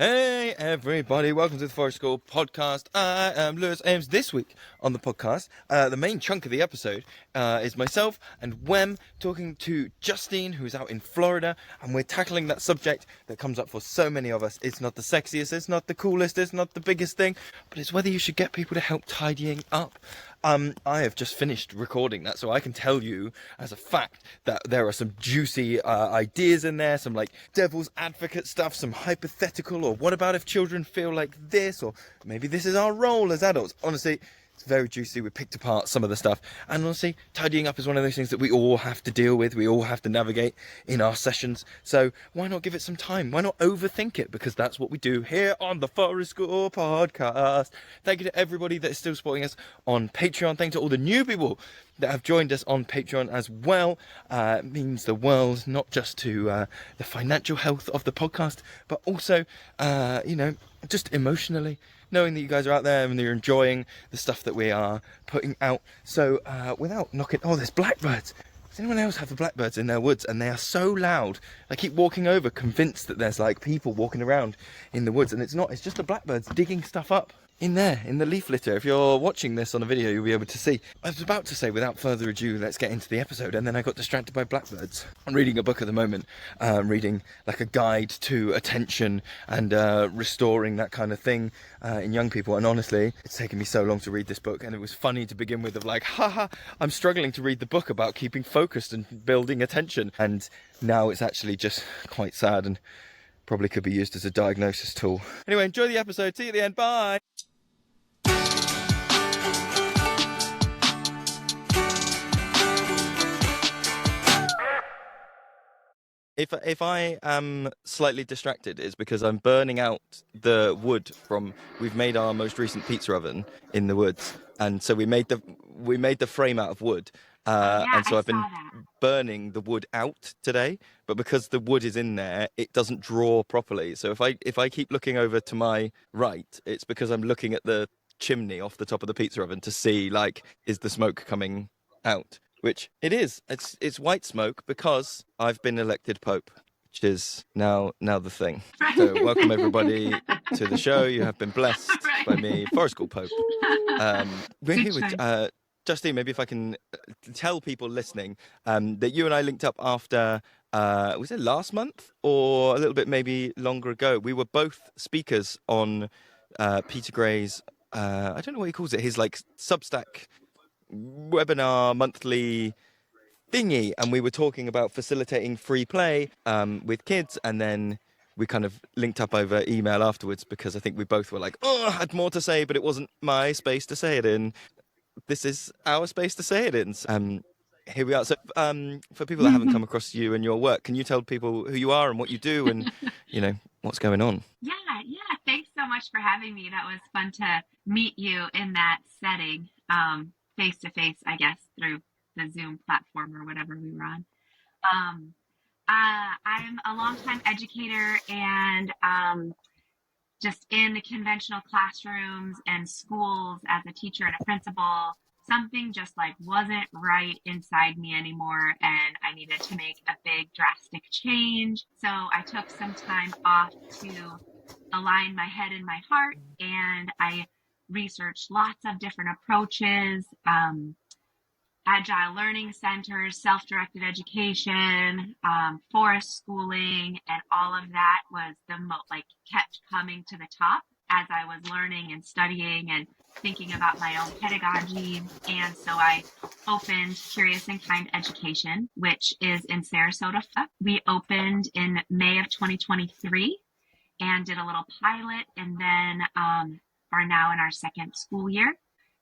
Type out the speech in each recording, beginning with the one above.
Hey everybody, welcome to the Forest School podcast. I am Lewis Ames. This week on the podcast, the main chunk of the episode is myself and Wem talking to Justine, who's out in Florida, and we're tackling that subject that comes up for so many of us. It's not the sexiest, it's not the coolest, it's not the biggest thing, but it's whether you should get people to help tidying up. I have just finished recording that, so I can tell you as a fact that there are some juicy ideas in there, some like devil's advocate stuff, some hypothetical, or what about if children feel like this, or maybe this is our role as adults. Honestly, it's very juicy. We picked apart some of the stuff, and honestly, tidying up is one of those things that we all have to deal with, we all have to navigate in our sessions, so why not give it some time? Why not overthink it? Because that's what we do here on the Forest School podcast. Thank you to everybody that is still supporting us on Patreon. Thank you to all the new people that have joined us on Patreon as well. It means the world, not just to the financial health of the podcast, but also, just emotionally, knowing that you guys are out there and you're enjoying the stuff that we are putting out. So without knocking... Oh, there's blackbirds. Does anyone else have the blackbirds in their woods? And they are so loud. I keep walking over, convinced that there's like people walking around in the woods, and it's not. It's just the blackbirds digging stuff up in there, in the leaf litter. If you're watching this on a video, you'll be able to see. I was about to say, without further ado, let's get into the episode, and then I got distracted by blackbirds. I'm reading a book at the moment, reading like a guide to attention and restoring that kind of thing in young people, and honestly, it's taken me so long to read this book, and it was funny to begin with, of like, haha, I'm struggling to read the book about keeping focused and building attention, and now it's actually just quite sad and probably could be used as a diagnosis tool. Anyway, enjoy the episode. See you at the end. Bye. If I am slightly distracted, it's because I'm burning out the wood from... We've made our most recent pizza oven in the woods, and so we made the frame out of wood. And so I've been burning the wood out today, but because the wood is in there, it doesn't draw properly. So if I keep looking over to my right, it's because I'm looking at the chimney off the top of the pizza oven to see, like, is the smoke coming out? Which it is. It's white smoke because I've been elected Pope, which is now the thing. So welcome everybody to the show. You have been blessed by me, Forest School Pope. We're here with Justine. Maybe if I can tell people listening that you and I linked up after, was it last month or a little bit maybe longer ago? We were both speakers on Peter Gray's, I don't know what he calls it, his like Substack webinar monthly thingy, and we were talking about facilitating free play with kids, and then we kind of linked up over email afterwards because I think we both were like, oh, I had more to say, but it wasn't my space to say it in. This is our space to say it in. Here we are. So for people that haven't come across you and your work, can you tell people who you are and what you do and, what's going on? Yeah. Thanks so much for having me. That was fun to meet you in that setting, face-to-face, I guess, through the Zoom platform or whatever we were on. I'm a longtime educator and just in the conventional classrooms and schools as a teacher and a principal, something just like wasn't right inside me anymore, and I needed to make a big drastic change. So I took some time off to align my head and my heart, and I researched lots of different approaches, agile learning centers, self-directed education, forest schooling, and all of that was kept coming to the top as I was learning and studying and thinking about my own pedagogy. And so I opened Curious and Kind Education, which is in Sarasota. We opened in May of 2023 and did a little pilot, and then are now in our second school year.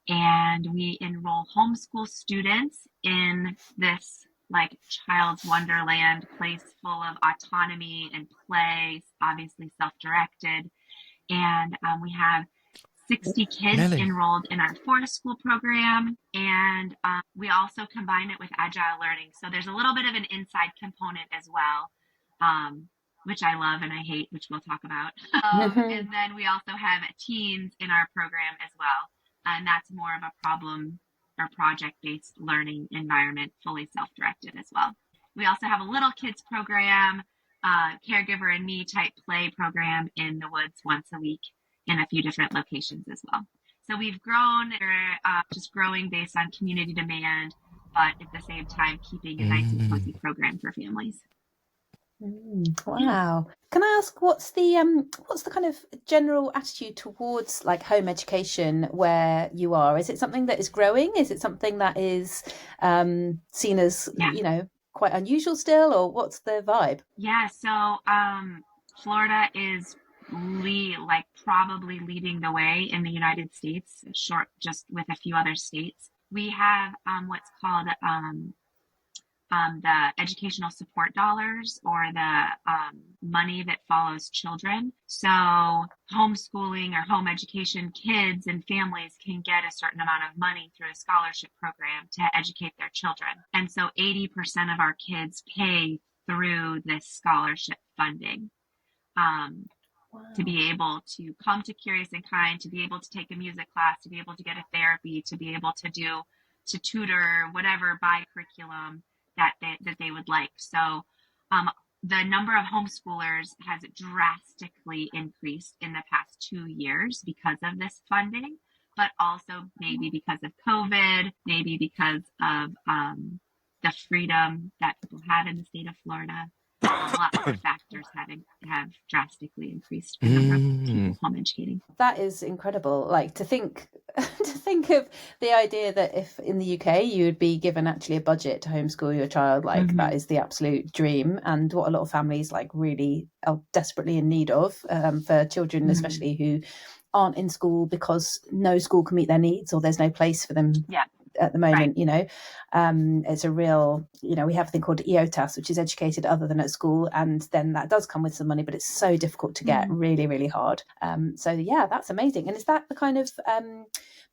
And we enroll homeschool students in this like child's wonderland place full of autonomy and play, obviously self-directed. And we have 60 kids enrolled in our forest school program. And we also combine it with agile learning. So there's a little bit of an inside component as well, which I love and I hate, which we'll talk about. And then we also have teens in our program as well. And that's more of a problem or project-based learning environment, fully self-directed as well. We also have a little kids program caregiver and me type play program in the woods once a week in a few different locations as well. So we've grown, just growing based on community demand, but at the same time keeping a nice and cozy program for families. Wow. Can I ask what's the kind of general attitude towards like home education where you are? Is it something that is growing? Is it something that is seen as quite unusual still, or what's the vibe? Yeah, so Florida is probably leading the way in the United States, just with a few other states. We have what's called the educational support dollars, or the money that follows children. So homeschooling or home education kids and families can get a certain amount of money through a scholarship program to educate their children. And so 80% of our kids pay through this scholarship funding. To be able to come to Curious and Kind, to be able to take a music class, to be able to get a therapy, to be able to tutor, whatever by curriculum that they would like. So the number of homeschoolers has drastically increased in the past 2 years because of this funding, but also maybe because of COVID, maybe because of the freedom that people have in the state of Florida. A lot of factors have drastically increased the number of people home educating. That is incredible. Like to think of the idea that if in the UK you would be given actually a budget to homeschool your child, like that is the absolute dream, and what a lot of families like really are desperately in need of for children, especially who aren't in school because no school can meet their needs or there's no place for them. Yeah. At the moment, it's a real, we have a thing called EOTAS, which is educated other than at school, and then that does come with some money, but it's so difficult to get, really, really hard. So yeah, that's amazing. And is that the kind of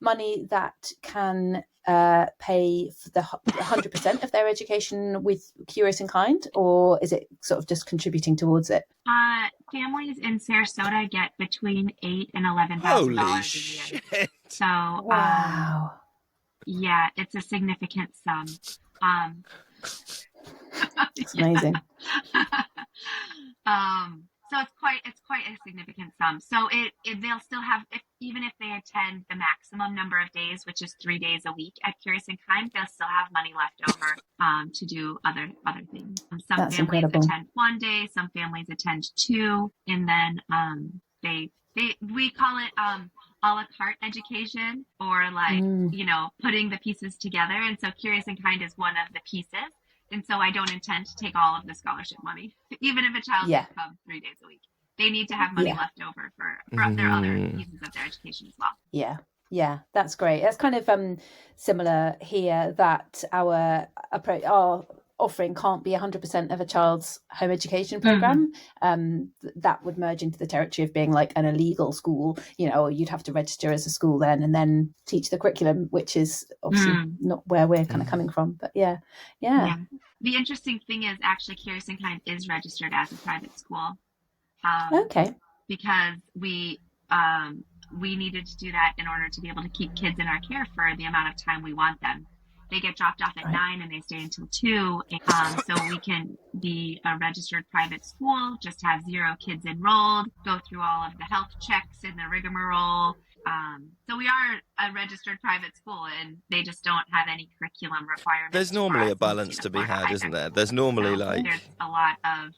money that can pay for the 100% of their education with Curious and Kind, or is it sort of just contributing towards it? Families in Sarasota get between $8,000 and $11,000 a year. So wow. Yeah, it's a significant sum. It's amazing. So it's quite a significant sum. So they'll still have, even if they attend the maximum number of days, which is 3 days a week at Curious and Kind, they'll still have money left over to do other things. Some That's families incredible. attend 1 day, some families attend 2, and then we call it a la carte education, or like putting the pieces together. And so Curious and Kind is one of the pieces. And so I don't intend to take all of the scholarship money, even if a child can come 3 days a week. They need to have money left over for their other pieces of their education as well. Yeah, that's great. That's kind of similar here, that our approach, our offering can't be 100% of a child's home education program. That would merge into the territory of being like an illegal school, or you'd have to register as a school then and then teach the curriculum, which is obviously not where we're kind of coming from. But yeah. The interesting thing is actually Curious and Kind is registered as a private school. Okay. Because we needed to do that in order to be able to keep kids in our care for the amount of time we want them. They get dropped off at 9 and they stay until 2. So we can be a registered private school, just have 0 kids enrolled, go through all of the health checks and the rigmarole. So we are a registered private school, and they just don't have any curriculum requirements. There's normally a balance to be had, isn't there? There's normally there's a lot of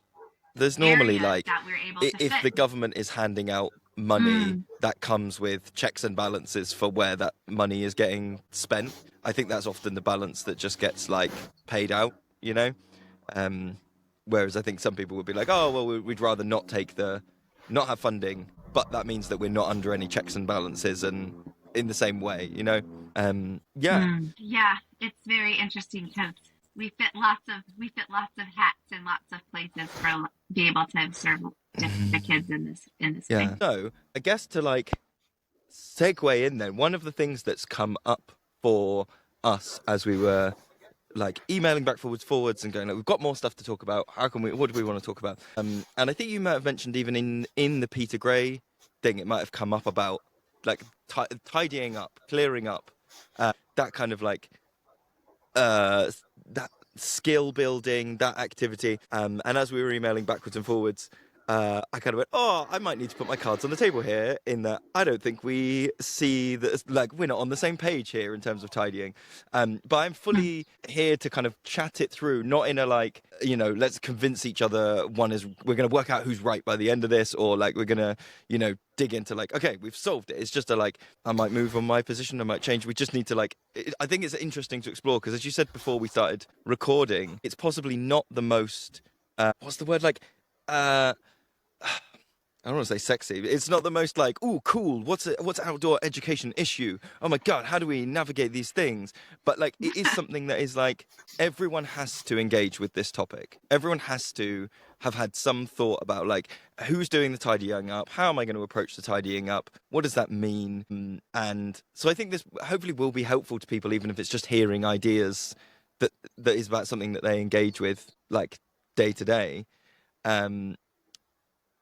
there's normally like that we're able if to the government is handing out money, that comes with checks and balances for where that money is getting spent. I think that's often the balance that just gets like paid out, whereas I think some people would be like, oh well, we'd rather not have funding, but that means that we're not under any checks and balances, and in the same way, Yeah, it's very interesting because we fit lots of hats in lots of places for be able to serve the kids in this way. So I guess to like segue in then, one of the things that's come up for us as we were like emailing back forwards and going like, we've got more stuff to talk about, what do we want to talk about, and I think you might have mentioned even in the Peter Gray thing, it might have come up about like tidying up, clearing up, that kind of like that skill building, that activity. And as we were emailing backwards and forwards, I kind of went, oh, I might need to put my cards on the table here, in that I don't think we see that, like, we're not on the same page here in terms of tidying. But I'm fully here to kind of chat it through, not in a, like, you know, let's convince each other we're going to work out who's right by the end of this, or like we're going to, you know, dig into like, okay, we've solved it. It's just I might move on my position, I might change. We just need to I think it's interesting to explore, because as you said before we started recording, it's possibly not the most, what's the word, like, I don't want to say sexy, but it's not the most like, ooh, cool, what's outdoor education issue? Oh my God, how do we navigate these things? But like, it is something that is like, everyone has to engage with this topic. Everyone has to have had some thought about like, who's doing the tidying up? How am I going to approach the tidying up? What does that mean? And so I think this hopefully will be helpful to people, even if it's just hearing ideas that is about something that they engage with like day to day.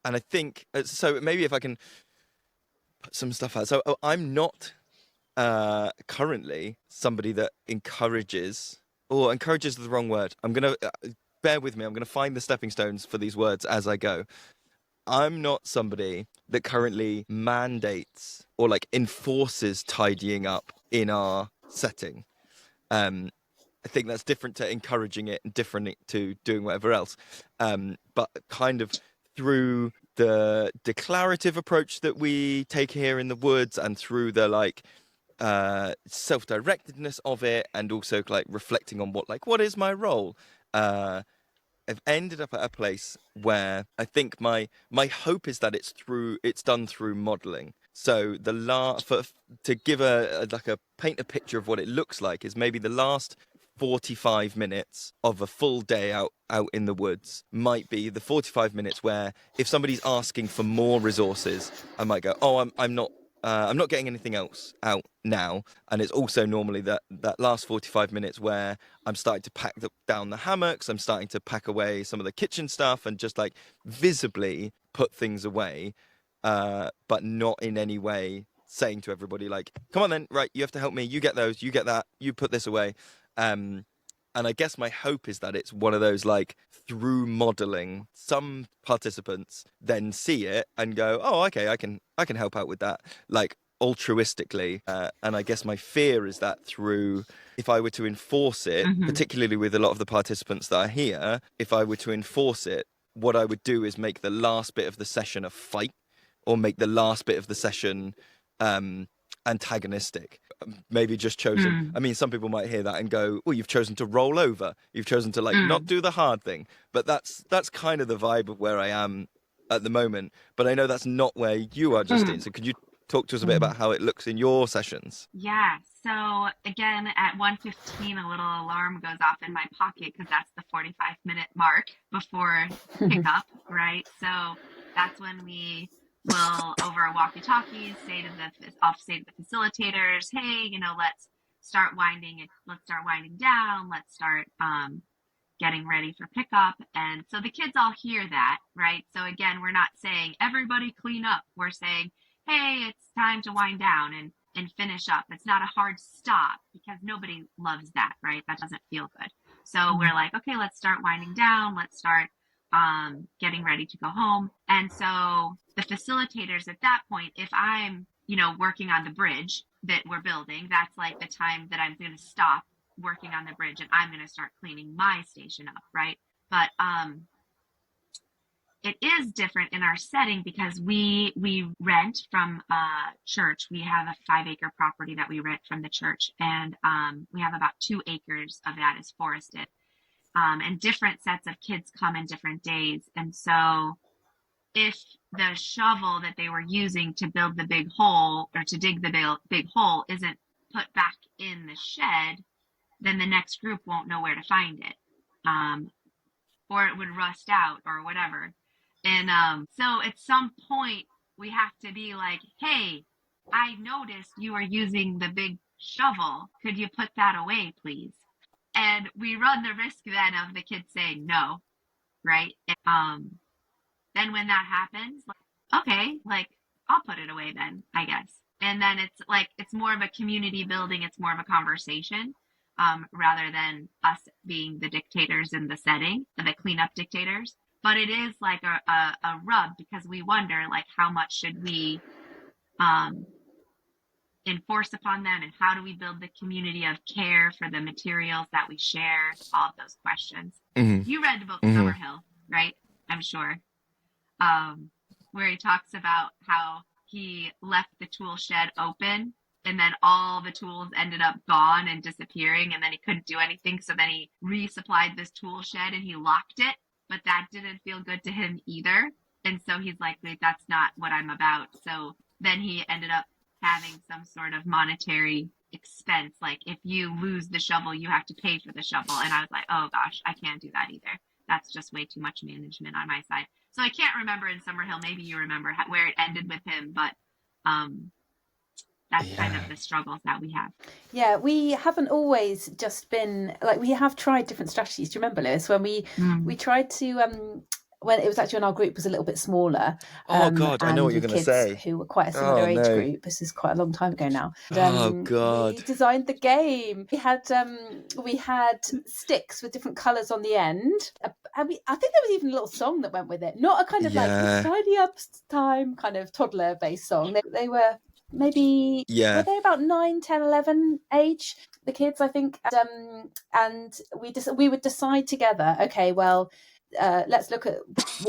And I think, so maybe if I can put some stuff out. So I'm not currently somebody that encourages is the wrong word. I'm going to, bear with me, I'm going to find the stepping stones for these words as I go. I'm not somebody that currently mandates or like enforces tidying up in our setting. I think that's different to encouraging it and different to doing whatever else. But kind of through the declarative approach that we take here in the woods, and through the like self-directedness of it, and also like reflecting on what is my role, I've ended up at a place where I think my hope is that it's done through modeling. So to give paint a picture of what it looks like, is maybe the last 45 minutes of a full day out in the woods might be the 45 minutes where if somebody's asking for more resources, I might go, oh, I'm not getting anything else out now. And it's also normally that last 45 minutes where I'm starting to pack down the hammocks, I'm starting to pack away some of the kitchen stuff, and just like visibly put things away, but not in any way saying to everybody like, come on then, right, you have to help me, you get those, you get that, you put this away. And I guess my hope is that it's one of those, like, through modeling, some participants then see it and go, oh, okay, I can help out with that, like, altruistically. And I guess my fear is that if I were to enforce it, particularly with a lot of the participants that are here, if I were to enforce it, what I would do is make the last bit of the session a fight, or make the last bit of the session antagonistic. Maybe just chosen. I mean, some people might hear that and go, oh, you've chosen to roll over. You've chosen to not do the hard thing. But that's kind of the vibe of where I am at the moment. But I know that's not where you are, Justine. So could you talk to us a bit about how it looks in your sessions? Yeah. So again, at 1:15, a little alarm goes off in my pocket, because that's the 45-minute mark before pickup, right? So that's when we will, over walkie-talkies, I'll say to the facilitators, hey, let's start winding down. Let's start getting ready for pickup. And so the kids all hear that, right? So again, we're not saying everybody clean up. We're saying, hey, it's time to wind down and finish up. It's not a hard stop, because nobody loves that, right? That doesn't feel good. So we're like, okay, let's start winding down. Let's start getting ready to go home. And so the facilitators at that point, if I'm, working on the bridge that we're building, that's like the time that I'm going to stop working on the bridge and I'm going to start cleaning my station up, right? But it is different in our setting, because we rent from a church. We have a 5-acre property that we rent from the church, and we have about 2 acres of that is forested. And different sets of kids come in different days. And so if the shovel that they were using to build the big hole, or to dig the big hole, isn't put back in the shed, then the next group won't know where to find it. Or it would rust out or whatever. And so at some point we have to be like, hey, I noticed you are using the big shovel. Could you put that away, please? And we run the risk then of the kids saying no, right? And, then when that happens, okay, I'll put it away then, I guess. And then it's more of a community building. It's more of a conversation. rather than us being the dictators in the setting, the cleanup dictators. But it is like a rub, because we wonder, like, how much should we enforce upon them, and how do we build the community of care for the materials that we share, all of those questions. You read the book Summerhill, right? I'm sure. Where he talks about how he left the tool shed open, and then all the tools ended up gone and disappearing, and then he couldn't do anything. So then he resupplied this tool shed and he locked it, but that didn't feel good to him either. And so he's like, wait, that's not what I'm about. So then he ended up having some sort of monetary expense. Like, if you lose the shovel, you have to pay for the shovel. And I was like, oh gosh, I can't do that either. That's just way too much management on my side. So I can't remember in Summerhill, maybe you remember where it ended with him, but that's kind of the struggles that we have. Yeah, we haven't always just been like, we have tried different strategies. Do you remember, Lewis, when we tried to when it was actually when our group was a little bit smaller. Oh God, I know what you're going to say. Who were quite a similar age group. This is quite a long time ago now. Oh God! We designed the game. We had sticks with different colours on the end. I think there was even a little song that went with it. Not a kind of like it's tidy up time kind of toddler based song. They were maybe were they about 9, 10, 11 age, the kids, I think. And we would decide together. Okay, well. Let's look at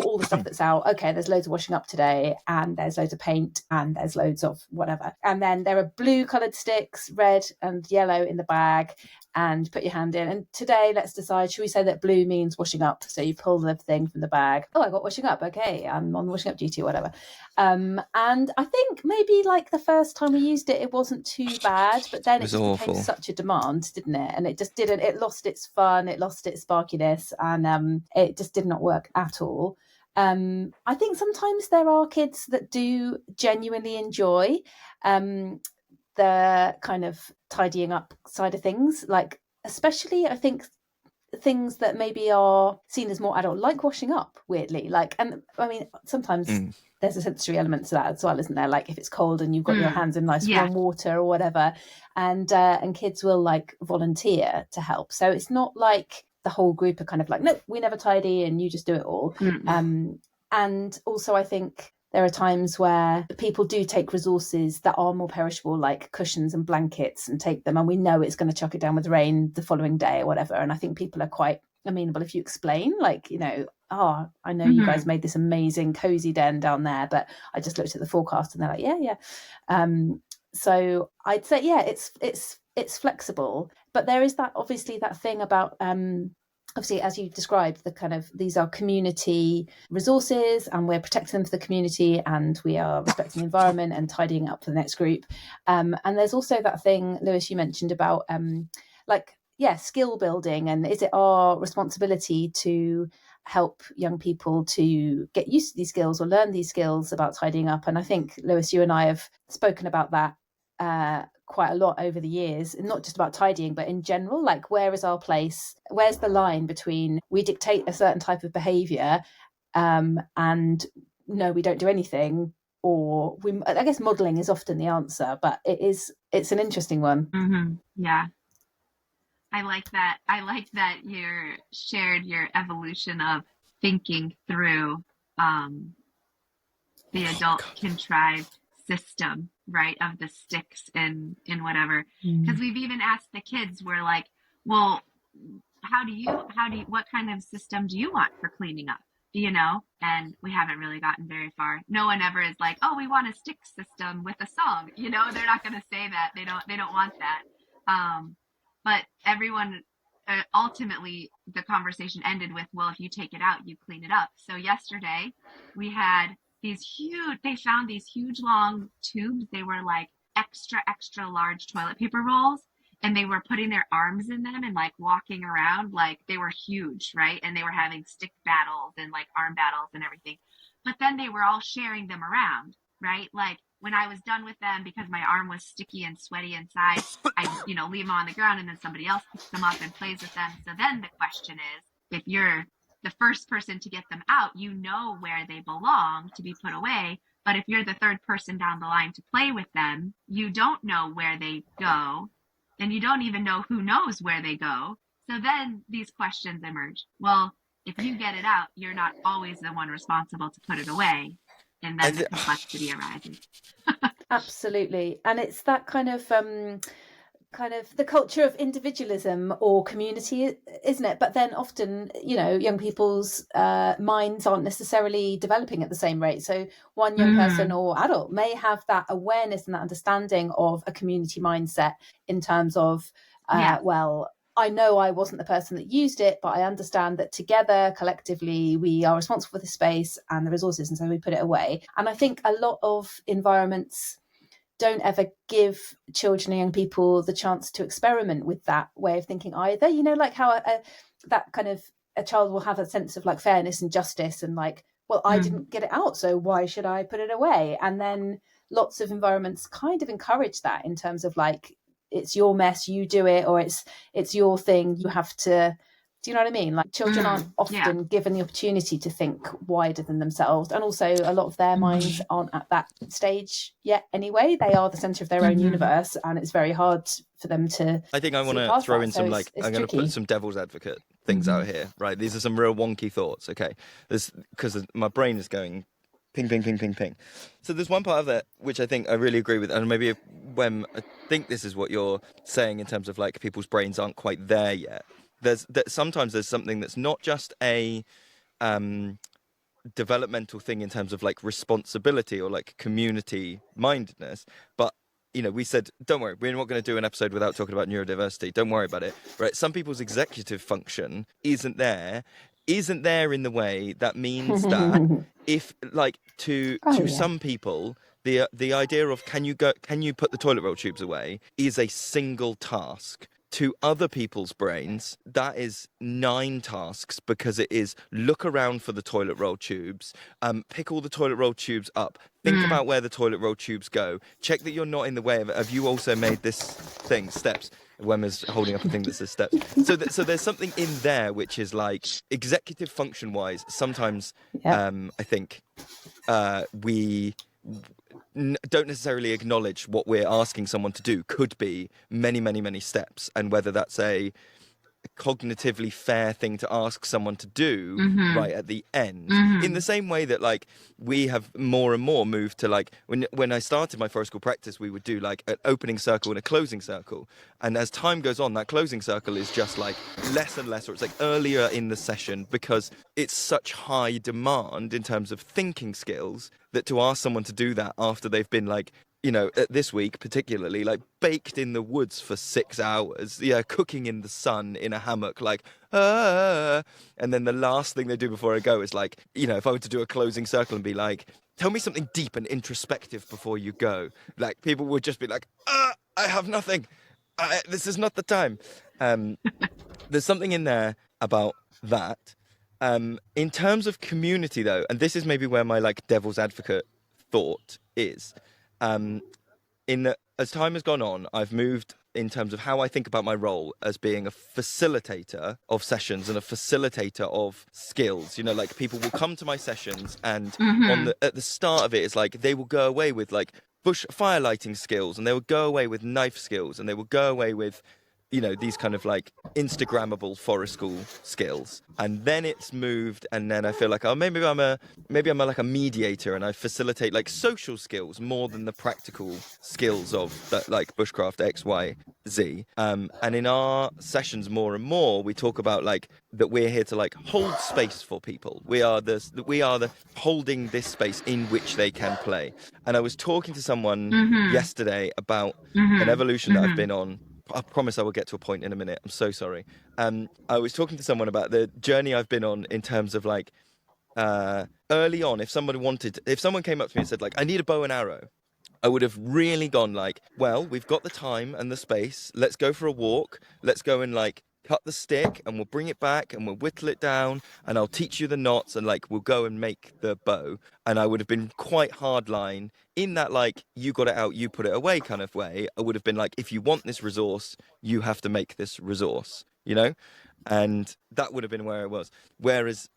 all the stuff that's out. Okay, there's loads of washing up today, and there's loads of paint, and there's loads of whatever. And then there are blue coloured sticks, red and yellow in the bag, and put your hand in. And today, let's decide, should we say that blue means washing up? So you pull the thing from the bag. Oh, I got washing up. Okay, I'm on washing up duty or whatever. And I think maybe like the first time we used it, it wasn't too bad, but then it just became such a demand, didn't it? And it just didn't, it lost its fun, it lost its sparkiness, and it just did not work at all. I think sometimes there are kids that do genuinely enjoy the kind of tidying up side of things, like especially I think things that maybe are seen as more adult, like washing up, weirdly. Like, and I mean, sometimes there's a sensory element to that as well, isn't there? Like if it's cold and you've got your hands in nice warm water or whatever, and kids will like volunteer to help. So it's not like the whole group are kind of like, no, we never tidy and you just do it all. And also I think there are times where people do take resources that are more perishable, like cushions and blankets, and take them, and we know it's going to chuck it down with rain the following day or whatever. And I think people are quite amenable if you explain, like, you know, I know you guys made this amazing cozy den down there, but I just looked at the forecast, and they're like, yeah. So I'd say, it's flexible, but there is that, obviously, that thing about obviously, as you described, the kind of, these are community resources and we're protecting them for the community, and we are respecting the environment and tidying up for the next group. And there's also that thing, Lewis, you mentioned about skill building, and is it our responsibility to help young people to get used to these skills or learn these skills about tidying up? And I think, Lewis, you and I have spoken about that quite a lot over the years, and not just about tidying, but in general, like, where is our place? Where's the line between we dictate a certain type of behaviour and no, we don't do anything, or I guess modelling is often the answer, but it's an interesting one. Yeah. I like that you shared your evolution of thinking through the adult contrived system, right, of the sticks in whatever. Because we've even asked the kids, we're like, well, what kind of system do you want for cleaning up? You know, and we haven't really gotten very far. No one ever is like, oh, we want a stick system with a song. You know, they're not going to say that. They don't want that. But everyone, ultimately, the conversation ended with, well, if you take it out, you clean it up. So yesterday we had they found these huge long tubes. They were like extra large toilet paper rolls, and they were putting their arms in them and like walking around, like they were huge, right? And they were having stick battles and like arm battles and everything. But then they were all sharing them around, right? Like when I was done with them, because my arm was sticky and sweaty inside, I, leave them on the ground, and then somebody else picks them up and plays with them. So then the question is, if you're the first person to get them out, you know where they belong to be put away. But if you're the third person down the line to play with them, you don't know where they go. and you don't even know who knows where they go. So then these questions emerge. Well, if you get it out, you're not always the one responsible to put it away. And then the complexity arises. Absolutely. And it's that kind of the culture of individualism or community, isn't it? But then often, young people's minds aren't necessarily developing at the same rate. So one young person or adult may have that awareness and that understanding of a community mindset in terms of, well, I know I wasn't the person that used it, but I understand that together, collectively, we are responsible for the space and the resources, and so we put it away. And I think a lot of environments don't ever give children and young people the chance to experiment with that way of thinking either. Like how that kind of a child will have a sense of like fairness and justice and like, well, I didn't get it out, so why should I put it away? And then lots of environments kind of encourage that in terms of like, it's your mess, you do it, or it's your thing, you have to. Do you know what I mean? Like children aren't often given the opportunity to think wider than themselves. And also a lot of their minds aren't at that stage yet anyway. They are the centre of their own universe, and it's very hard for them to. I think I want to throw in some I'm going to put some devil's advocate things out here, right? These are some real wonky thoughts, okay? Because my brain is going ping, ping, ping, ping, ping. So there's one part of that which I think I really agree with, and maybe when I think this is what you're saying in terms of like people's brains aren't quite there yet. Sometimes there's something that's not just a developmental thing in terms of like responsibility or like community mindedness, but we said, don't worry, we're not going to do an episode without talking about neurodiversity. Don't worry about it, right? Some people's executive function isn't there in the way that means that if like to some people the idea of can you put the toilet roll tubes away is a single task. To other people's brains, that is 9 tasks, because it is look around for the toilet roll tubes, pick all the toilet roll tubes up, think about where the toilet roll tubes go, check that you're not in the way of it. Have you also made this thing, steps? Wemma's holding up a thing that says steps. So there's something in there which is like executive function wise. Sometimes I think we don't necessarily acknowledge what we're asking someone to do could be many, many, many steps, and whether that's a cognitively fair thing to ask someone to do right at the end. In the same way that like we have more and more moved to like when I started my forest school practice, we would do like an opening circle and a closing circle, and as time goes on that closing circle is just like less and less, or it's like earlier in the session, because it's such high demand in terms of thinking skills that to ask someone to do that after they've been like this week particularly, like baked in the woods for 6 hours, cooking in the sun in a hammock, like, and then the last thing they do before I go is like, if I were to do a closing circle and be like, tell me something deep and introspective before you go, like people would just be like, I have nothing. This is not the time. There's something in there about that. In terms of community though, and this is maybe where my like devil's advocate thought is, as time has gone on, I've moved in terms of how I think about my role as being a facilitator of sessions and a facilitator of skills. Like people will come to my sessions and at the start of it, it's like they will go away with like bush fire lighting skills, and they will go away with knife skills, and they will go away with these kind of like Instagrammable forest school skills. And then it's moved, and then I feel like, maybe I'm like a mediator, and I facilitate like social skills more than the practical skills of that, like bushcraft X, Y, Z. And in our sessions more and more, we talk about like that we're here to like hold space for people. We are the holding this space in which they can play. And I was talking to someone yesterday about an evolution that I've been on. I promise I will get to a point in a minute. I'm so sorry. I was talking to someone about the journey I've been on in terms of like early on, if someone came up to me and said like, I need a bow and arrow, I would have really gone like, well, we've got the time and the space. Let's go for a walk. Let's go and like cut the stick, and we'll bring it back, and we'll whittle it down, and I'll teach you the knots, and like we'll go and make the bow. And I would have been quite hardline in that, like, you got it out, you put it away kind of way. I would have been like, if you want this resource, you have to make this resource, and that would have been where I was. Whereas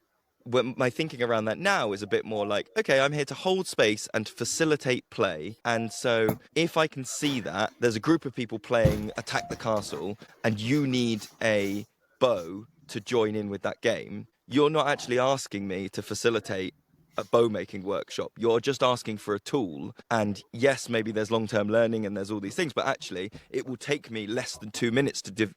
my thinking around that now is a bit more like, okay, I'm here to hold space and facilitate play. And so if I can see that there's a group of people playing Attack the Castle and you need a bow to join in with that game, you're not actually asking me to facilitate a bow making workshop. You're just asking for a tool. And yes, maybe there's long-term learning and there's all these things, but actually it will take me less than 2 minutes to give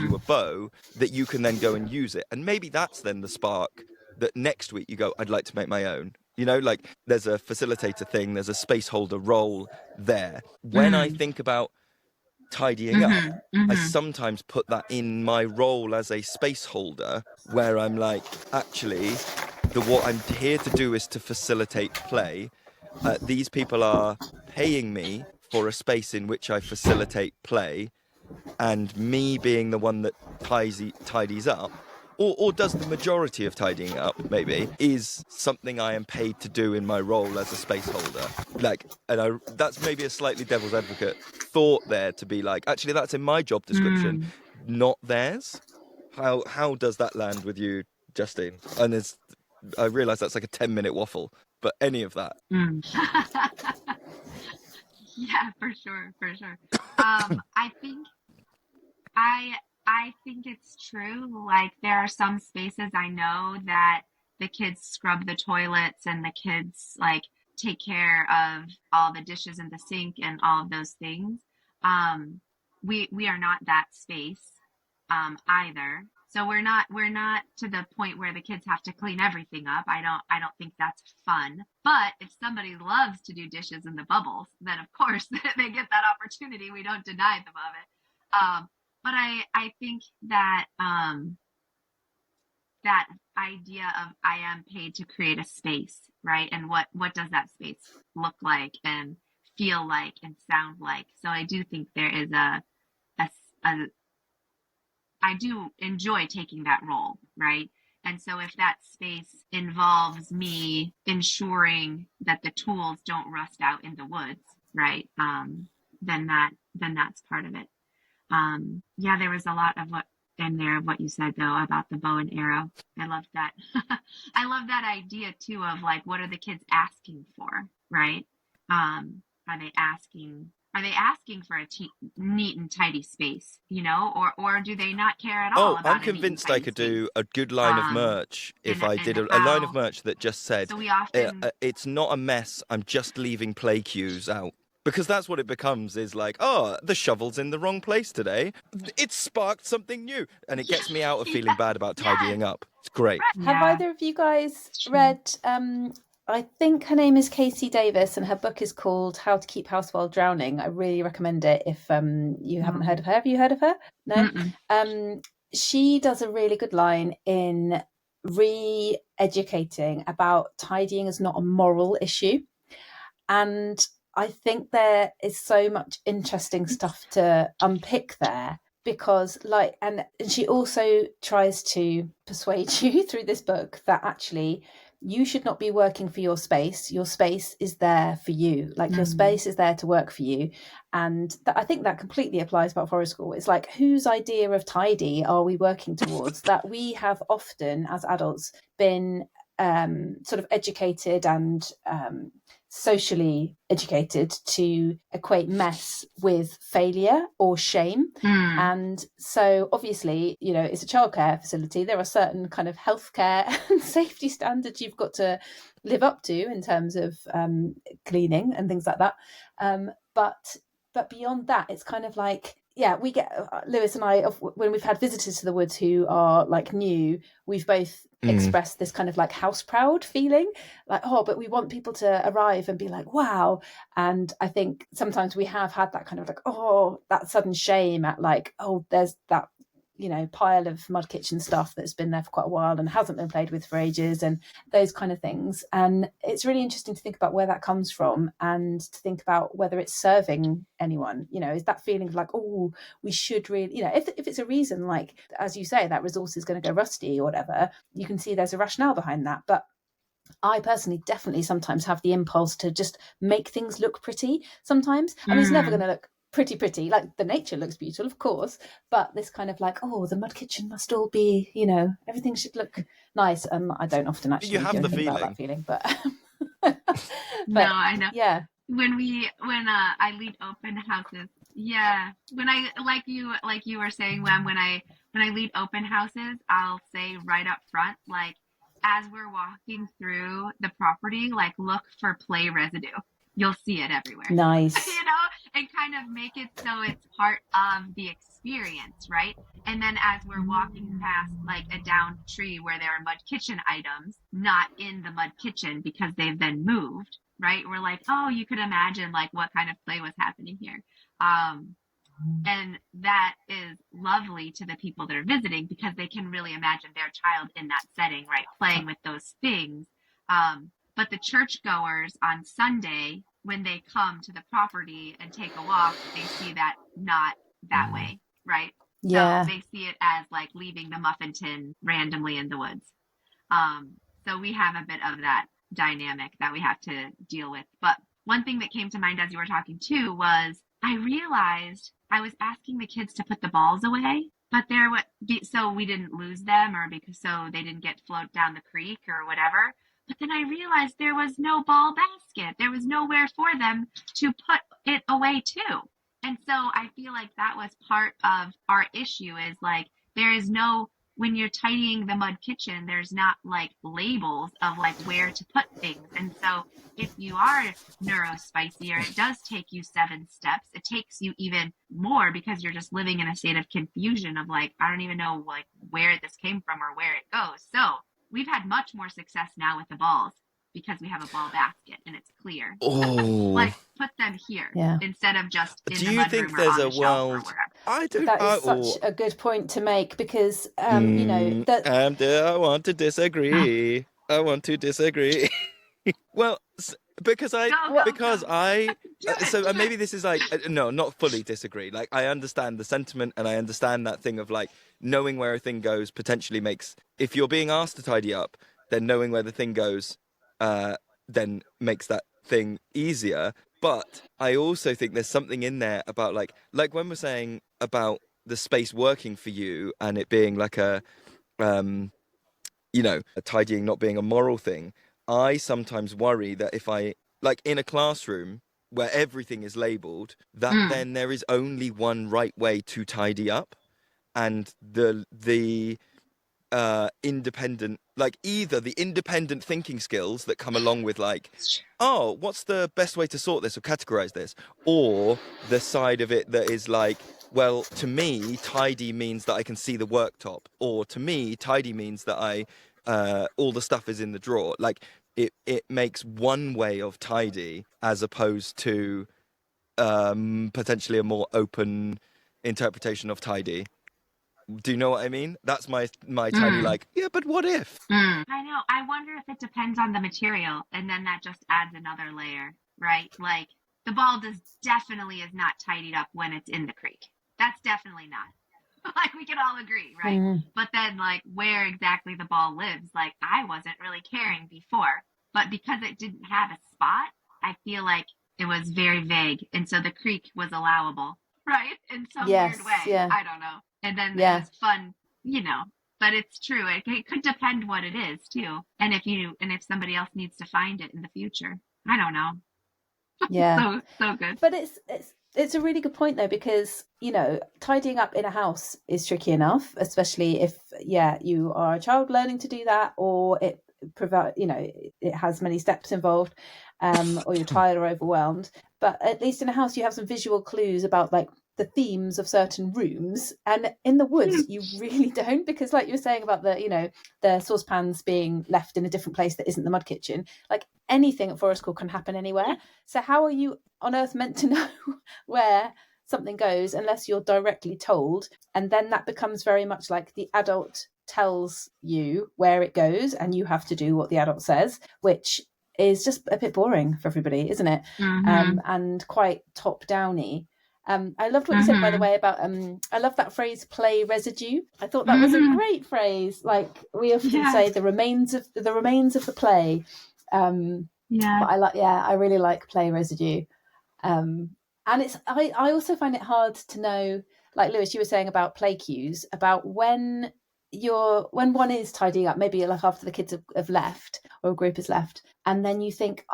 you a bow that you can then go and use it. And maybe that's then the spark that next week you go, I'd like to make my own. You know, like there's a facilitator thing, there's a space holder role there. When I think about tidying up, I sometimes put that in my role as a space holder, where I'm like, actually, what I'm here to do is to facilitate play. These people are paying me for a space in which I facilitate play, and me being the one that tidies up, or does the majority of tidying up, maybe, is something I am paid to do in my role as a space holder. Like, and that's maybe a slightly devil's advocate thought there, to be like, actually, that's in my job description, not theirs. How does that land with you, Justine? And I realise that's like a 10-minute waffle, but any of that. Yeah, for sure. I think it's true. Like, there are some spaces I know that the kids scrub the toilets and the kids like take care of all the dishes in the sink and all of those things. We are not that space either. So we're not to the point where the kids have to clean everything up. I don't think that's fun. But if somebody loves to do dishes in the bubbles, then of course they get that opportunity. We don't deny them of it. But I think that that idea of I am paid to create a space, right? And what does that space look like and feel like and sound like? So I do think there is I do enjoy taking that role, right? And so if that space involves me ensuring that the tools don't rust out in the woods, right? Then that's part of it. Yeah, there was a lot of what in there of what you said though about the bow and arrow. I loved that. I love that idea too of like, what are the kids asking for, right? Are they asking for a neat and tidy space, you know, or do they not care at all? I'm convinced I could do a good line of merch if I did a line of merch that just said, so we often, it's not a mess, I'm just leaving play cues out. Because that's what it becomes, is like, oh, the shovel's in the wrong place today. It sparked something new. And it gets me out of feeling bad about tidying up. It's great. Have either of you guys read, I think her name is Casey Davis, and her book is called How to Keep House While Drowning. I really recommend it if you haven't heard of her. Have you heard of her? No? She does a really good line in re-educating about tidying as not a moral issue. And I think there is so much interesting stuff to unpick there, because and she also tries to persuade you through this book that actually you should not be working for your space. Your space is there for you. Like your space is there to work for you. And I think that completely applies about forest school. It's like, whose idea of tidy are we working towards? That we have often as adults been sort of educated and socially educated to equate mess with failure or shame. And so obviously, you know, it's a childcare facility. There are certain kind of healthcare and safety standards you've got to live up to in terms of cleaning and things like that. But beyond that, it's kind of like, yeah, we get, Lewis and I, when we've had visitors to the woods who are like new, we've both expressed this kind of like house proud feeling, like, oh, but we want people to arrive and be like, wow. And I think sometimes we have had that kind of like, oh, that sudden shame at like, oh, there's that, you know, pile of mud kitchen stuff that's been there for quite a while and hasn't been played with for ages, and those kind of things. And it's really interesting to think about where that comes from, and to think about whether it's serving anyone. You know, is that feeling of like, oh, we should really, you know, if it's a reason, like, as you say, that resource is going to go rusty or whatever, you can see there's a rationale behind that. But I personally definitely sometimes have the impulse to just make things look pretty sometimes. I mean, it's never going to look pretty, like the nature looks beautiful, of course, but this kind of like, oh, the mud kitchen must all be, everything should look nice. I don't often actually You have do the anything about that feeling. feeling, No, I know. yeah. When I lead open houses, yeah. When I like you were saying, when I lead open houses, I'll say right up front, like, as we're walking through the property, like, look for play residue. You'll see it everywhere. Nice. And kind of make it so it's part of the experience, right? And then as we're walking past like a downed tree where there are mud kitchen items, not in the mud kitchen because they've been moved, right? We're like, oh, you could imagine like what kind of play was happening here. And that is lovely to the people that are visiting because they can really imagine their child in that setting, right? Playing with those things. But the churchgoers on Sunday, when they come to the property and take a walk, they see that not that way, right? Yeah. So they see it as like leaving the muffin tin randomly in the woods. So we have a bit of that dynamic that we have to deal with. But one thing that came to mind as you were talking too was I realized I was asking the kids to put the balls away, but so we didn't lose them or because so they didn't get float down the creek or whatever. But then I realized there was no ball basket. There was nowhere for them to put it away too. And so I feel like that was part of our issue is like, there is no, when you're tidying the mud kitchen, there's not like labels of like where to put things. And so if you are neurospicier, it does take you 7 steps. It takes you even more because you're just living in a state of confusion of like, I don't even know like where this came from or where it goes. So we've had much more success now with the balls because we have a ball basket and it's clear. Oh, like put them here instead of just in the mudroom or on the shelf or wherever. I don't. That is such a good point to make because that. I want to disagree. I want to disagree. Well, because so maybe this is like no, not fully disagree. Like I understand the sentiment and I understand that thing of like knowing where a thing goes potentially makes, if you're being asked to tidy up, then knowing where the thing goes then makes that thing easier. But I also think there's something in there about like when we're saying about the space working for you and it being like a tidying not being a moral thing. I sometimes worry that if I, like in a classroom where everything is labelled, that then there is only one right way to tidy up. And the independent, like either the independent thinking skills that come along with like, oh, what's the best way to sort this or categorize this? Or the side of it that is like, well, to me, tidy means that I can see the worktop. Or to me, tidy means that all the stuff is in the drawer. Like it makes one way of tidy as opposed to potentially a more open interpretation of tidy. Do you know what I mean? That's my tidy like, yeah, but what if? I know. I wonder if it depends on the material and then that just adds another layer, right? Like the ball definitely is not tidied up when it's in the creek. That's definitely not. Like we can all agree, right? But then like where exactly the ball lives, like I wasn't really caring before, but because it didn't have a spot, I feel like it was very vague. And so the creek was allowable, right? In some weird way. Yeah. I don't know. And then it was fun, but it's true. It could depend what it is too. And if somebody else needs to find it in the future, I don't know. Yeah. so good. But it's a really good point though, because, tidying up in a house is tricky enough, especially if, you are a child learning to do that, or it has many steps involved, or you're tired or overwhelmed. But at least in a house, you have some visual clues about like the themes of certain rooms, and in the woods you really don't, because like you were saying about the saucepans being left in a different place that isn't the mud kitchen, like anything at forest school can happen anywhere. So how are you on earth meant to know where something goes unless you're directly told? And then that becomes very much like the adult tells you where it goes and you have to do what the adult says, which is just a bit boring for everybody, isn't it? And quite top downy. I loved what you said, by the way, about I love that phrase, play residue. I thought that was a great phrase. Like we often say the remains of the play. But I really like play residue. And And I also find it hard to know, like Lewis, you were saying about play cues, about when one is tidying up, maybe like after the kids have left or a group has left, and then you think,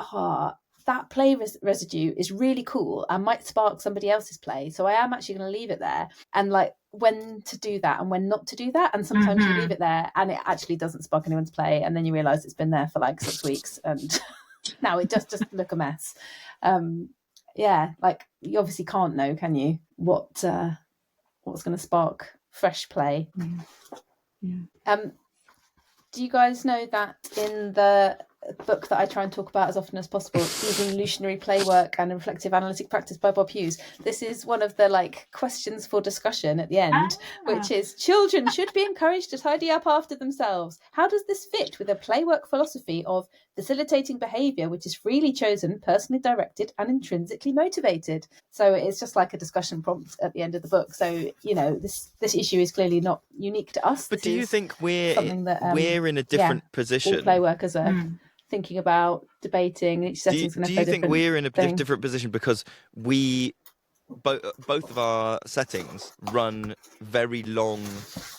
that play residue is really cool and might spark somebody else's play, so I am actually going to leave it there, and like when to do that and when not to do that. And sometimes you leave it there and it actually doesn't spark anyone's play, and then you realize it's been there for like 6 weeks and now it just look a mess. Like you obviously can't know, can you, what's going to spark fresh play. Do you guys know that in the book that I try and talk about as often as possible, Evolutionary Play Work and Reflective Analytic Practice by Bob Hughes, this is one of the like questions for discussion at the end, which is, children should be encouraged to tidy up after themselves. How does this fit with a play work philosophy of facilitating behaviour which is freely chosen, personally directed and intrinsically motivated? So it's just like a discussion prompt at the end of the book. So, you know, this issue is clearly not unique to us. But do you think we're in a different position? All play workers are thinking about, debating. Each setting's going to do you think we're in a different position because we both of our settings run very long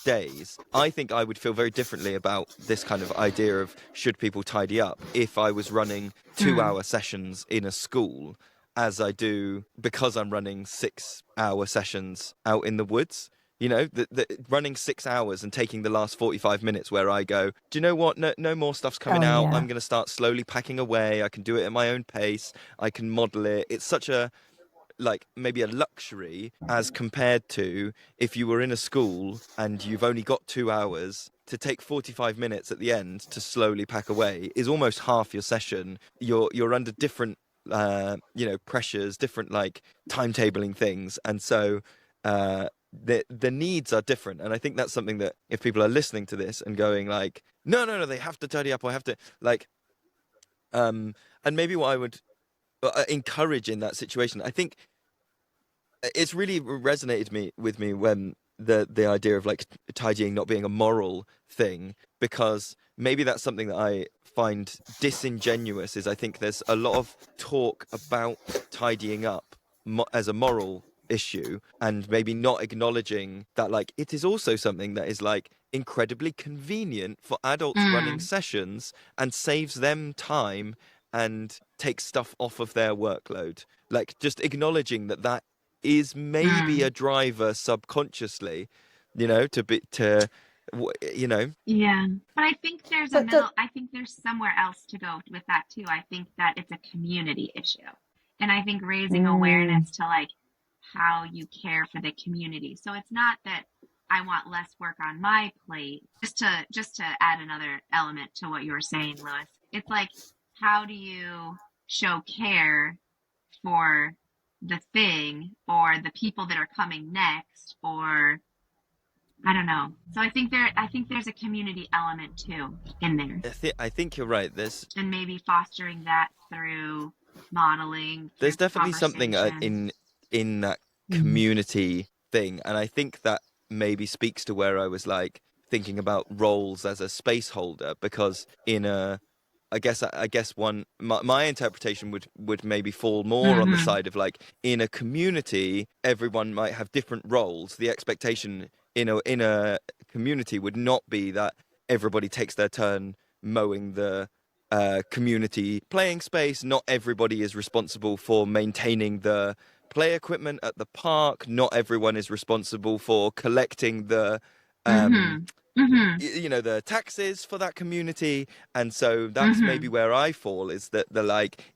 days? I think I would feel very differently about this kind of idea of should people tidy up if I was running 2-hour sessions in a school as I do because I'm running 6-hour sessions out in the woods. You know, the running 6 hours and taking the last 45 minutes where I go, do you know what? No more stuff's coming out. Yeah. I'm going to start slowly packing away. I can do it at my own pace. I can model it. It's such a, like, maybe a luxury as compared to if you were in a school and you've only got 2 hours to take 45 minutes at the end to slowly pack away is almost half your session. You're under different, pressures, different, like, timetabling things. And so, the needs are different, and I think that's something that if people are listening to this and going like, no, they have to tidy up, or have to like, and maybe what I would encourage in that situation, I think it's really resonated with me when the idea of like tidying not being a moral thing, because maybe that's something that I find disingenuous. Is I think there's a lot of talk about tidying up as a moral issue, and maybe not acknowledging that like it is also something that is like incredibly convenient for adults running sessions and saves them time and takes stuff off of their workload. Like just acknowledging that is maybe a driver subconsciously, yeah, but I think there's I think there's somewhere else to go with that too. I think that it's a community issue, and I think raising awareness to like how you care for the community. So it's not that I want less work on my plate. Just to add another element to what you were saying, Lewis, it's like, how do you show care for the thing or the people that are coming next, or I don't know. So I think there's a community element too in there. I think you're right. And maybe fostering that through modeling. There's definitely something in that community thing, and I think that maybe speaks to where I was like thinking about roles as a space holder, because I guess my interpretation would maybe fall more on the side of like, in a community everyone might have different roles. The expectation in a community would not be that everybody takes their turn mowing the community playing space. Not everybody is responsible for maintaining the play equipment at the park. Not everyone is responsible for collecting the the taxes for that community. And so that's maybe where I fall, is that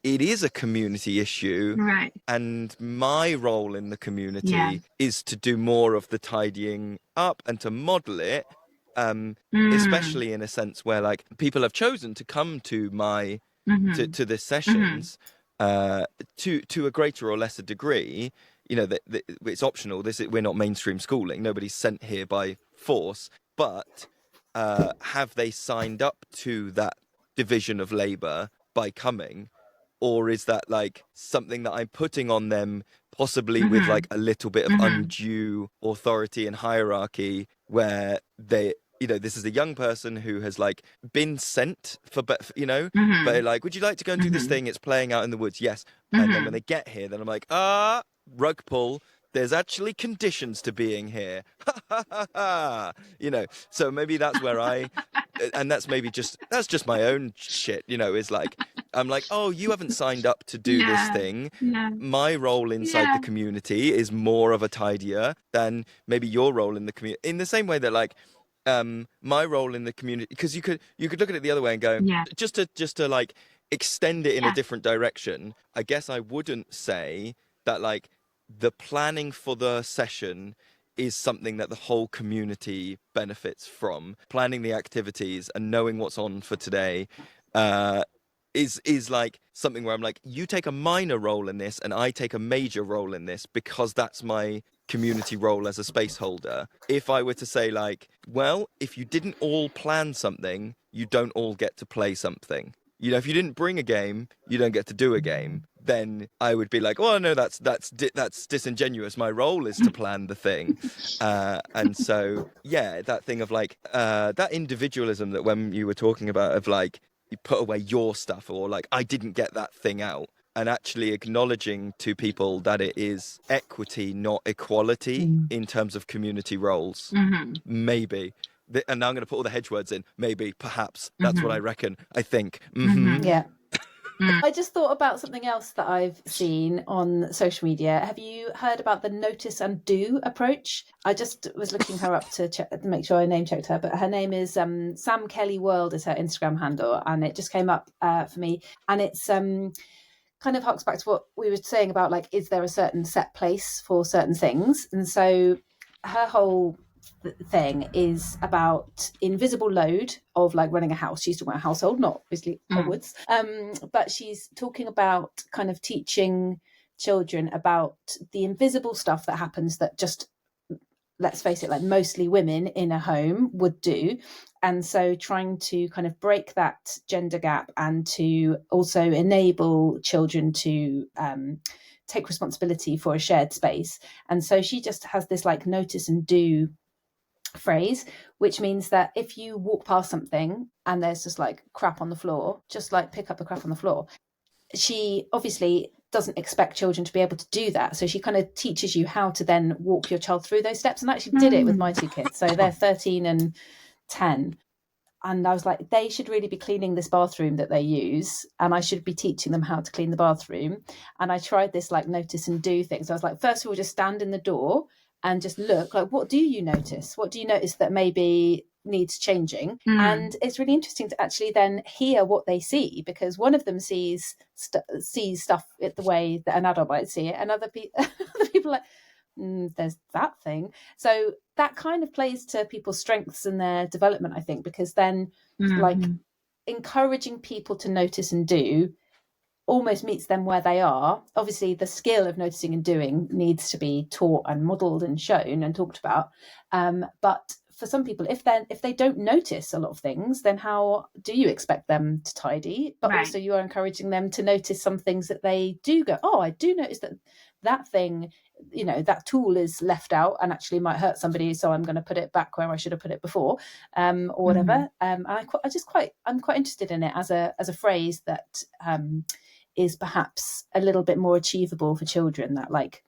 it is a community issue, right? And my role in the community is to do more of the tidying up and to model it, especially in a sense where like people have chosen to come to my to the sessions to a greater or lesser degree. You know, that it's optional. We're not mainstream schooling. Nobody's sent here by force. But have they signed up to that division of labour by coming? Or is that like something that I'm putting on them, possibly with like a little bit of undue authority and hierarchy, where they, this is a young person who has like been sent for, but like, would you like to go and do this thing? It's playing out in the woods. Yes. And then when they get here, then I'm like, rug pull. There's actually conditions to being here. So maybe that's where and that's just my own shit, is like, I'm like, oh, you haven't signed up to do this thing. My role inside the community is more of a tidier than maybe your role in the community, in the same way that like, my role in the community, because you could look at it the other way and go, just to like extend it in a different direction. I guess I wouldn't say that like the planning for the session is something that the whole community benefits from. Planning the activities and knowing what's on for today is like something where I'm like, you take a minor role in this and I take a major role in this, because that's my community role as a space holder. If I were to say like, well, if you didn't all plan something, you don't all get to play something. If you didn't bring a game, you don't get to do a game. Then I would be like, oh no, that's disingenuous. My role is to plan the thing. And so, yeah, that thing of like, that individualism that when you were talking about, of like, you put away your stuff, or like, I didn't get that thing out, and actually acknowledging to people that it is equity, not equality, in terms of community roles. Maybe. And now I'm going to put all the hedge words in. Maybe, perhaps. That's what I reckon. I think. Yeah. I just thought about something else that I've seen on social media. Have you heard about the notice and do approach? I just was looking her up to make sure I name checked her, but her name is Sam Kelly World is her Instagram handle, and it just came up for me. And it's kind of harks back to what we were saying about like, is there a certain set place for certain things? And so her whole thing is about invisible load of like running a house. She's talking about a household, not obviously Hogwarts, but she's talking about kind of teaching children about the invisible stuff that happens that just, let's face it, like mostly women in a home would do. And so trying to kind of break that gender gap and to also enable children to take responsibility for a shared space. And so she just has this like notice and do phrase, which means that if you walk past something and there's just like crap on the floor, just like pick up the crap on the floor. She obviously doesn't expect children to be able to do that, so she kind of teaches you how to then walk your child through those steps. And I actually did it with my two kids, so they're 13 and 10, and I was like, they should really be cleaning this bathroom that they use, and I should be teaching them how to clean the bathroom. And I tried this like notice and do thing. So I was like, first of all, just stand in the door and just look, like, what do you notice? What do you notice that maybe needs changing? And it's really interesting to actually then hear what they see, because one of them sees stuff the way that an adult might see it, and other people are like, there's that thing. So that kind of plays to people's strengths and their development, I think, because then like encouraging people to notice and do almost meets them where they are. Obviously, the skill of noticing and doing needs to be taught and modelled and shown and talked about. But for some people, if they don't notice a lot of things, then how do you expect them to tidy? But also you are encouraging them to notice some things that they do go, oh, I do notice that thing, that tool is left out and actually might hurt somebody, so I'm going to put it back where I should have put it before, or whatever. And I'm quite interested in it as a phrase that is perhaps a little bit more achievable for children, that like,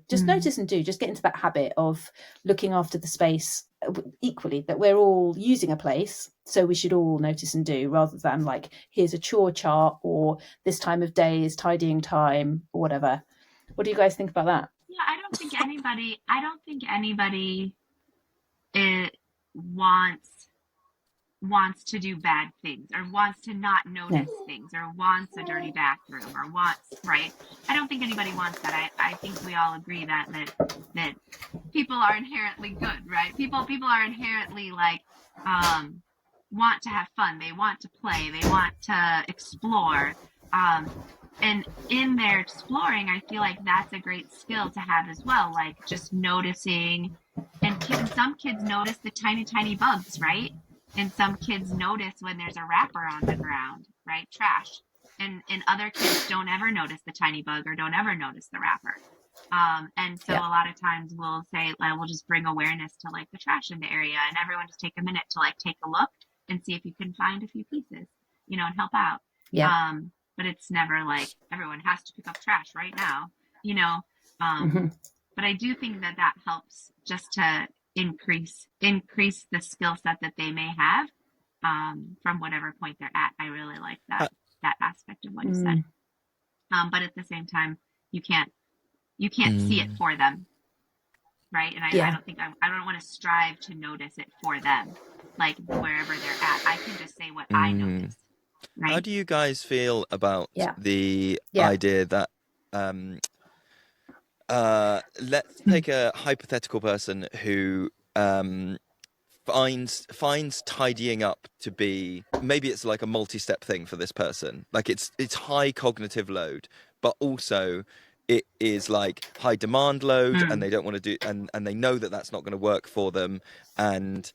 just notice and do, just get into that habit of looking after the space equally, that we're all using a place, so we should all notice and do, rather than like, here's a chore chart, or this time of day is tidying time, or whatever. What do you guys think about that? Yeah, I don't think anybody wants to do bad things, or wants to not notice things, or wants a dirty bathroom, or right? I don't think anybody wants that. I think we all agree that people are inherently good, right? People are inherently like want to have fun, they want to play, they want to explore, and in their exploring, I feel like that's a great skill to have as well, like just noticing. And some kids notice the tiny bugs, right? And some kids notice when there's a wrapper on the ground, right? Trash. And other kids don't ever notice the tiny bug, or don't ever notice the wrapper. And so a lot of times we'll say, we'll just bring awareness to like the trash in the area, and everyone just take a minute to like take a look and see if you can find a few pieces, and help out. But it's never like everyone has to pick up trash right now, But I do think that helps just to increase the skill set that they may have from whatever point they're at. I really like that aspect of what you said. But at the same time, you can't see it for them, right? And I don't think I don't want to strive to notice it for them, like wherever they're at. I can just say what I notice. Right? How do you guys feel about the idea that let's take a hypothetical person who finds tidying up to be, maybe it's like a multi-step thing for this person, like it's high cognitive load, but also it is like high demand load, and they don't want to do, and they know that that's not going to work for them, and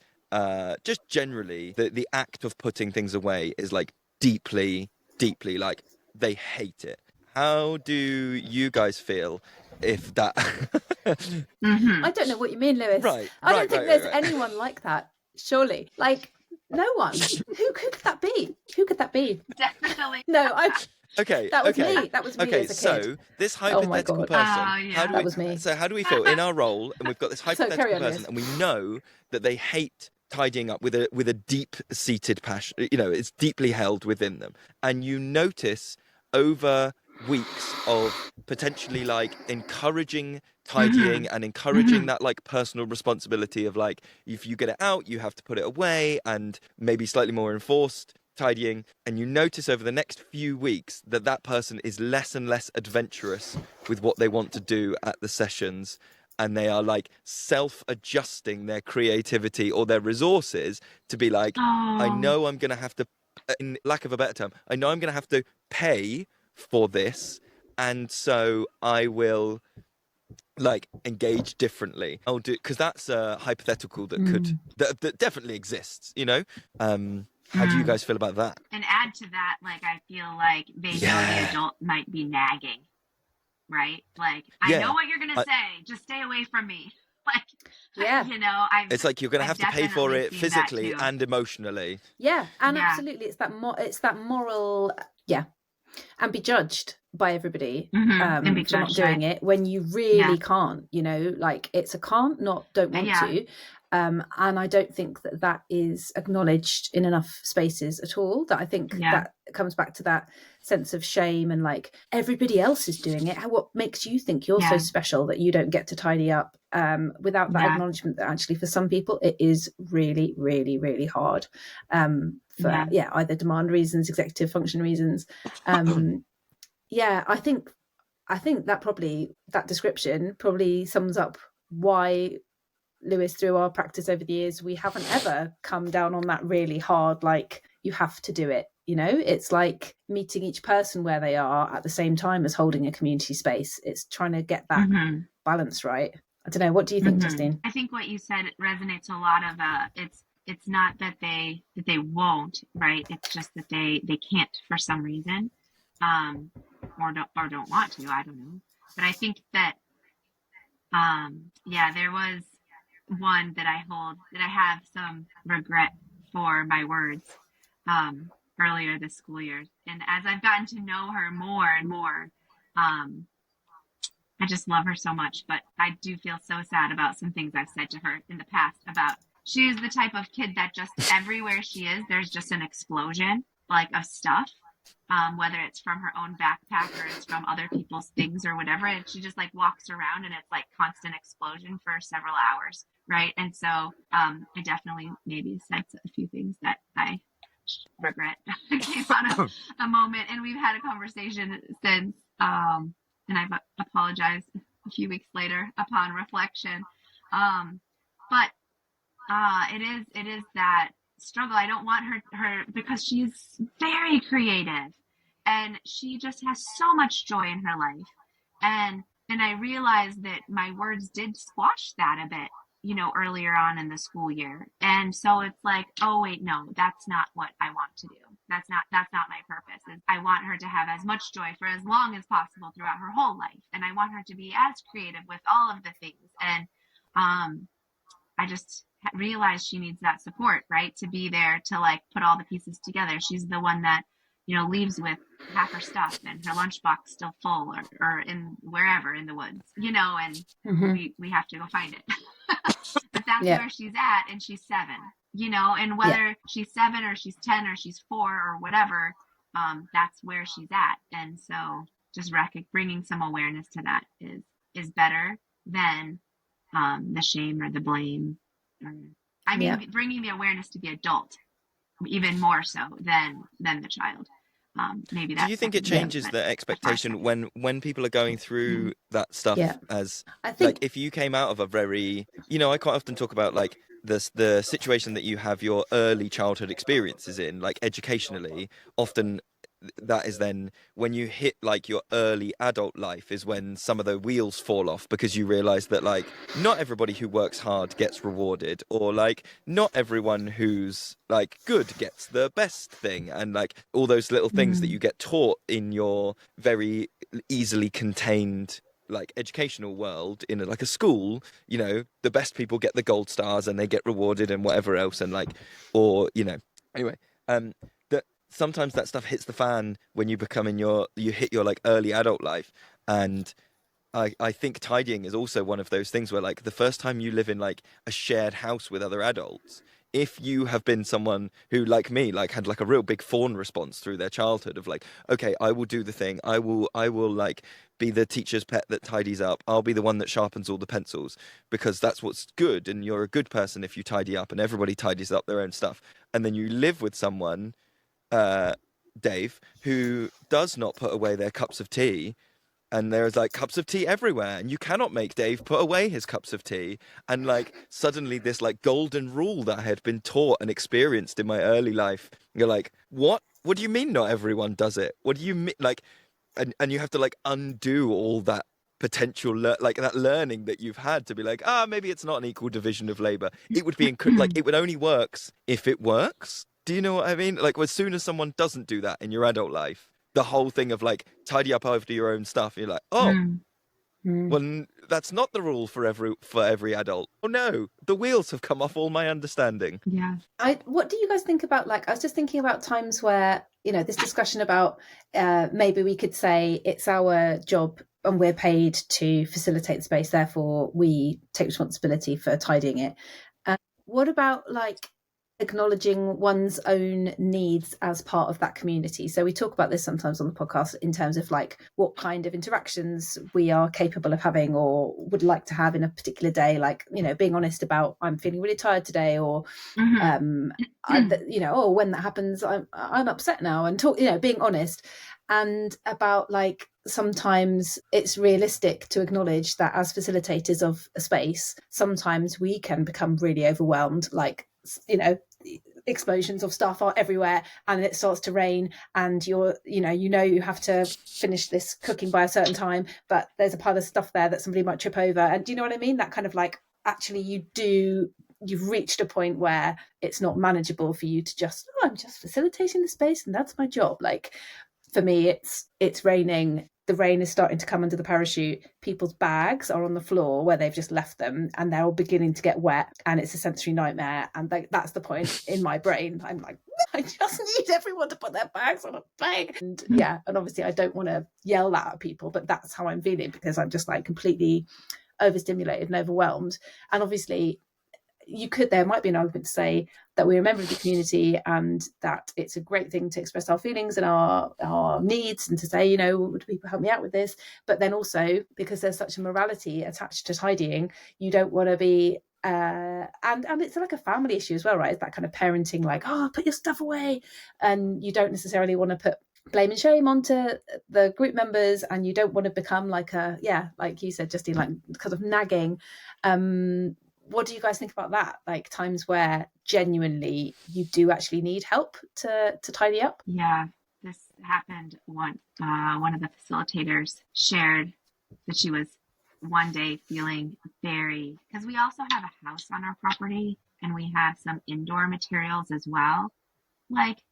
just generally the act of putting things away is like deeply like they hate it. How do you guys feel if that I don't know what you mean, Lewis. I don't think there's anyone like that, surely. Like, no one. Who could that be? Definitely. No, Okay. That was me. That was me Okay, as a kid. so this hypothetical person, that was me. So how do we feel in our role, and we've got this hypothetical person, and we know that they hate tidying up with a deep-seated passion, you know, it's deeply held within them, and you notice over weeks of potentially like encouraging tidying and encouraging that like personal responsibility of like, if you get it out, you have to put it away, and maybe slightly more enforced tidying, and you notice over the next few weeks that person is less and less adventurous with what they want to do at the sessions, and they are like self-adjusting their creativity or their resources to be like, I know I'm going to have to, in lack of a better term, I know I'm going to have to pay for this, and so I will like engage differently. I'll do, because that's a hypothetical that could that definitely exists, you know. How do you guys feel about that? And add to that, like, I feel like they know the adult might be nagging, right? Like, I know what you're gonna say, just stay away from me. Like, you know, it's like you're gonna have to pay for it physically and emotionally. And absolutely, it's that moral, and be judged by everybody and be for not judged, doing it when you really can't, you know, like it's a can't, not don't want to. And I don't think that is acknowledged in enough spaces at all. That I think that comes back to that sense of shame, and like everybody else is doing it. What makes you think you're so special that you don't get to tidy up? Without that acknowledgement that actually for some people it is really, really, really hard. For either demand reasons, executive function reasons. I think that description probably sums up why, Lewis, through our practice over the years, we haven't ever come down on that really hard, like, you have to do it. You know, it's like meeting each person where they are at the same time as holding a community space. It's trying to get that balance right. I don't know. What do you think, Justine? I think what you said resonates a lot of, it's not that they won't, right? It's just that they can't for some reason, or don't want to. I don't know. But I think that, there was one that I have some regret for my words earlier this school year, and as I've gotten to know her more and more, I just love her so much. But I do feel so sad about some things I've said to her in the past about, she's the type of kid that just everywhere she is, there's just an explosion like of stuff, whether it's from her own backpack or it's from other people's things or whatever, and she just like walks around and it's like constant explosion for several hours, right? And so I definitely maybe said a few things that I regret came on a moment, and we've had a conversation since, and I've apologized a few weeks later upon reflection, but it is that struggle. I don't want her because she's very creative and she just has so much joy in her life, and I realized that my words did squash that a bit, you know, earlier on in the school year. And so it's like, oh wait, no, that's not what I want to do. That's not my purpose. I want her to have as much joy for as long as possible throughout her whole life, and I want her to be as creative with all of the things. And I just realized she needs that support, right? To be there to like put all the pieces together. She's the one that leaves with half her stuff and her lunchbox still full, or in wherever in the woods, and we have to go find it. But that's where she's at, and she's 7, and whether she's 7 or she's 10 or she's 4 or whatever, that's where she's at. And so just bringing some awareness to that is better than the shame or the blame. Bringing the awareness to the adult even more so than the child. Maybe that's. Do you think it changes the expectation when people are going through that stuff? As I think, like, if you came out of a very, I quite often talk about like the situation that you have your early childhood experiences in, like educationally, often that is then when you hit like your early adult life is when some of the wheels fall off, because you realize that like not everybody who works hard gets rewarded, or like not everyone who's like good gets the best thing, and like all those little things that you get taught in your very easily contained like educational world in like a school, the best people get the gold stars and they get rewarded and whatever else, and like, or anyway, that sometimes that stuff hits the fan when you hit your like early adult life. And I think tidying is also one of those things where like the first time you live in like a shared house with other adults, if you have been someone who, like me, like had like a real big fawn response through their childhood of like, okay, I will do the thing, I will like be the teacher's pet that tidies up, I'll be the one that sharpens all the pencils, because that's what's good, and you're a good person if you tidy up, and everybody tidies up their own stuff. And then you live with someone, Dave, who does not put away their cups of tea, and there's like cups of tea everywhere, and you cannot make Dave put away his cups of tea. And like suddenly this like golden rule that I had been taught and experienced in my early life, you're like, what do you mean not everyone does it? What do you mean? Like, and you have to like undo all that potential like that learning that you've had to be like, maybe it's not an equal division of labor. It would be like it would only works if it works. Do you know what I mean? Like, as soon as someone doesn't do that in your adult life, the whole thing of like tidy up after your own stuff, you're like, well, that's not the rule for every adult. Oh no, the wheels have come off all my understanding. Yeah. What do you guys think about, like, I was just thinking about times where, this discussion about maybe we could say it's our job and we're paid to facilitate the space, therefore we take responsibility for tidying it. What about like acknowledging one's own needs as part of that community? So we talk about this sometimes on the podcast in terms of like what kind of interactions we are capable of having or would like to have in a particular day, like being honest about, I'm feeling really tired today, or when that happens, I'm upset now, and talk, being honest. And about like sometimes it's realistic to acknowledge that as facilitators of a space, sometimes we can become really overwhelmed, like explosions of stuff are everywhere, and it starts to rain, and you have to finish this cooking by a certain time, but there's a pile of stuff there that somebody might trip over, and do you know what I mean? That kind of like, actually you've reached a point where it's not manageable for you to just, I'm just facilitating the space and that's my job. Like for me, it's raining. The rain is starting to come under the parachute. People's bags are on the floor where they've just left them, and they're all beginning to get wet, and it's a sensory nightmare. And that's the point in my brain. I'm like, I just need everyone to put their bags on a bag. And and obviously I don't want to yell that at people, but that's how I'm feeling, because I'm just like completely overstimulated and overwhelmed. And obviously there might be an argument to say that we're a member of the community and that it's a great thing to express our feelings and our needs, and to say, would people help me out with this? But then also, because there's such a morality attached to tidying, you don't want to be and it's like a family issue as well, right? It's that kind of parenting, like, put your stuff away, and you don't necessarily want to put blame and shame onto the group members, and you don't want to become like like you said, Justine, like kind of nagging. What do you guys think about that? Like times where genuinely you do actually need help to tidy up? Yeah, this happened once. One of the facilitators shared that she was one day feeling because we also have a house on our property, and we have some indoor materials as well. Like,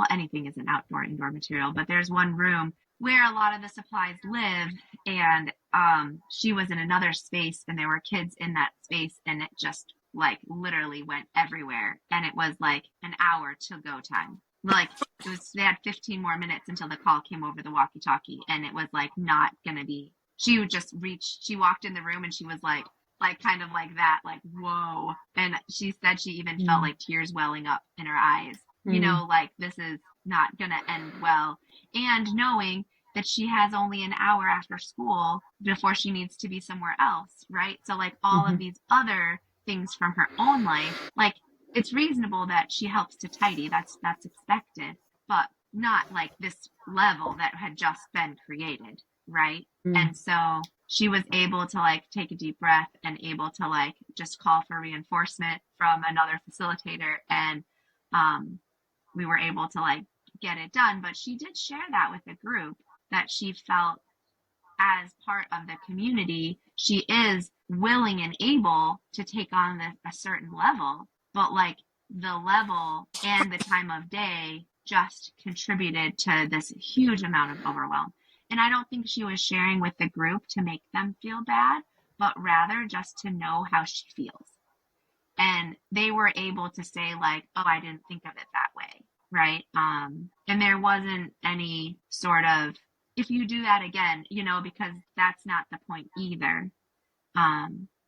anything is an outdoor indoor material, but there's one room where a lot of the supplies live, and she was in another space, and there were kids in that space, and it just like literally went everywhere, and it was like an hour to go time like they had 15 more minutes until the call came over the walkie-talkie, and it was like not gonna be. She would just reach. She walked in the room and she was like kind of like that, like whoa. And she said she even felt like tears welling up in her eyes. You know, like this is not gonna end well. And knowing that she has only an hour after school before she needs to be somewhere else, right? So like all of these other things from her own life, like it's reasonable that she helps to tidy. That's expected, but not like this level that had just been created, right? And so she was able to like take a deep breath and able to like just call for reinforcement from another facilitator, and we were able to like get it done. But she did share that with the group, that she felt as part of the community, she is willing and able to take on a certain level, but like the level and the time of day just contributed to this huge amount of overwhelm. And I don't think she was sharing with the group to make them feel bad, but rather just to know how she feels. And they were able to say like, oh, I didn't think of it that way, right? And there wasn't any sort of, if you do that again, you know, because that's not the point either.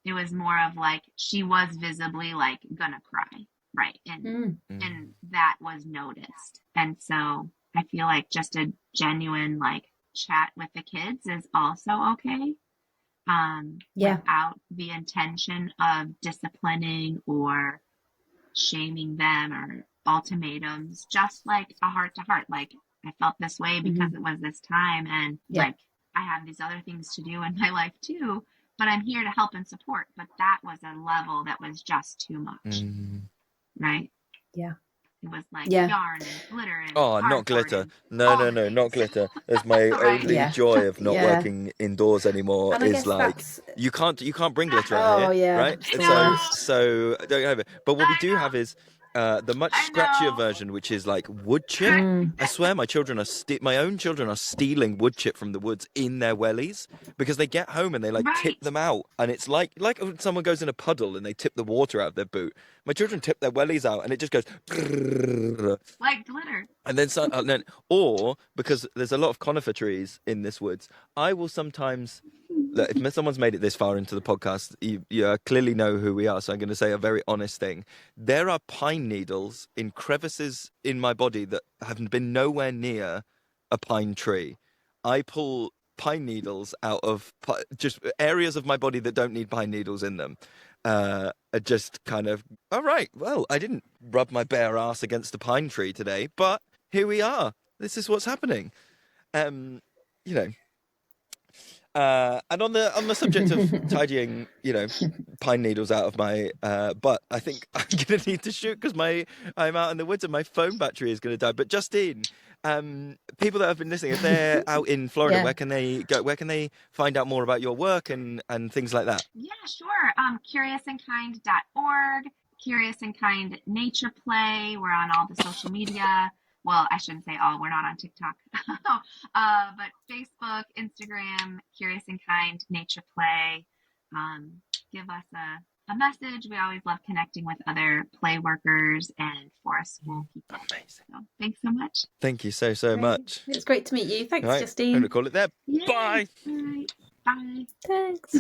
It was more of like, she was visibly like gonna cry, right? And that was noticed. And so I feel like just a genuine like chat with the kids is also okay. Without the intention of disciplining or shaming them or ultimatums, just like a heart to heart, like I felt this way because it was this time, and like I have these other things to do in my life too, but I'm here to help and support. But that was a level that was just too much, right? Yeah. It was like yarn and glitter and not glitter. and No, not glitter. That's my Right. only joy of not working indoors anymore. And I Is guess like that's... you can't bring glitter out here, right? it's the No. worst. So don't have it. But what we do I have is the much I scratchier know. version, which is like wood chip. I swear, my own children are stealing wood chip from the woods in their wellies because they get home and they like tip them out, and it's like when someone goes in a puddle and they tip the water out of their boot. My children tip their wellies out, and it just goes like glitter. And then, or because there's a lot of conifer trees in this woods, I will sometimes. Look, if someone's made it this far into the podcast, you clearly know who we are, so I'm going to say a very honest thing. There are pine needles in crevices in my body that have been nowhere near a pine tree. I pull pine needles out of just areas of my body that don't need pine needles in them. Are just kind of, all right, well, I didn't rub my bare ass against a pine tree today, but here we are. This is what's happening. You know. And on the subject of tidying, you know, pine needles out of my butt, I think I'm going to need to shoot because I'm out in the woods and my phone battery is going to die. But Justine, people that have been listening, if they're out in Florida, where can they go? Where can they find out more about your work and things like that? Yeah, sure. Curiousandkind.org, Curious and Kind Nature Play. We're on all the social media. Well, I shouldn't say all. We're not on TikTok. But Facebook, Instagram, Curious and Kind Nature Play. Give us a message. We always love connecting with other play workers and forest school people. Amazing. So, thanks so much. Thank you so much. It's great to meet you. Thanks, Right, Justine. I'm going to call it there. Yay. Bye. All right. Bye. Thanks.